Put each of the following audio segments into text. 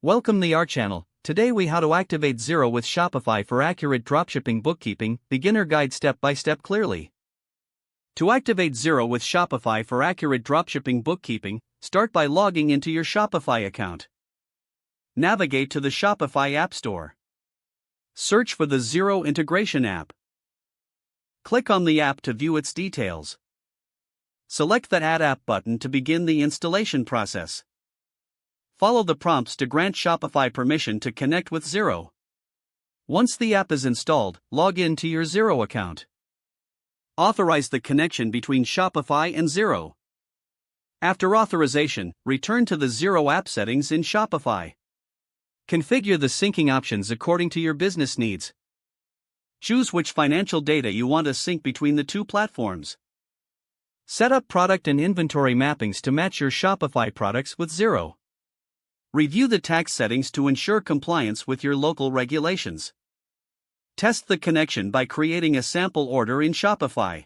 Welcome to our channel. Today we how to activate Xero with Shopify for accurate dropshipping bookkeeping, beginner guide step by step clearly. To activate Xero with Shopify for accurate dropshipping bookkeeping, start by logging into your Shopify account. Navigate to the Shopify App Store. Search for the Xero integration app. Click on the app to view its details. Select the Add App button to begin the installation process. Follow the prompts to grant Shopify permission to connect with Xero. Once the app is installed, log in to your Xero account. Authorize the connection between Shopify and Xero. After authorization, return to the Xero app settings in Shopify. Configure the syncing options according to your business needs. Choose which financial data you want to sync between the two platforms. Set up product and inventory mappings to match your Shopify products with Xero. Review the tax settings to ensure compliance with your local regulations. Test the connection by creating a sample order in Shopify.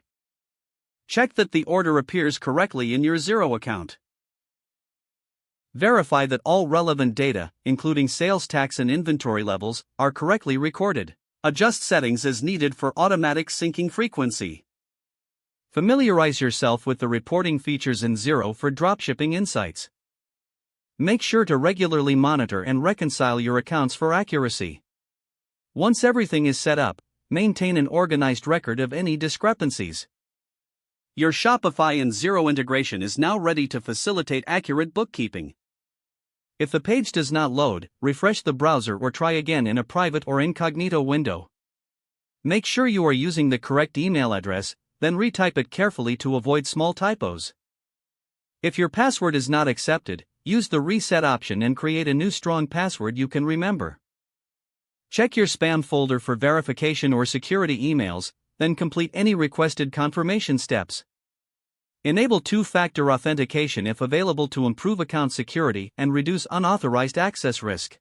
Check that the order appears correctly in your Xero account. Verify that all relevant data, including sales tax and inventory levels, are correctly recorded. Adjust settings as needed for automatic syncing frequency. Familiarize yourself with the reporting features in Xero for dropshipping insights. Make sure to regularly monitor and reconcile your accounts for accuracy. Once everything is set up, maintain an organized record of any discrepancies. Your Shopify and Xero integration is now ready to facilitate accurate bookkeeping. If the page does not load, refresh the browser or try again in a private or incognito window. Make sure you are using the correct email address, then retype it carefully to avoid small typos. If your password is not accepted, use the reset option and create a new strong password you can remember. Check your spam folder for verification or security emails, then complete any requested confirmation steps. Enable two-factor authentication if available to improve account security and reduce unauthorized access risk.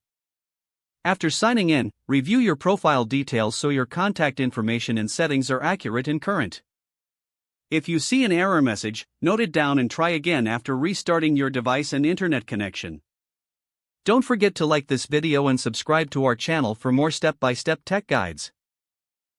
After signing in, review your profile details so your contact information and settings are accurate and current. If you see an error message, note it down and try again after restarting your device and internet connection. Don't forget to like this video and subscribe to our channel for more step-by-step tech guides.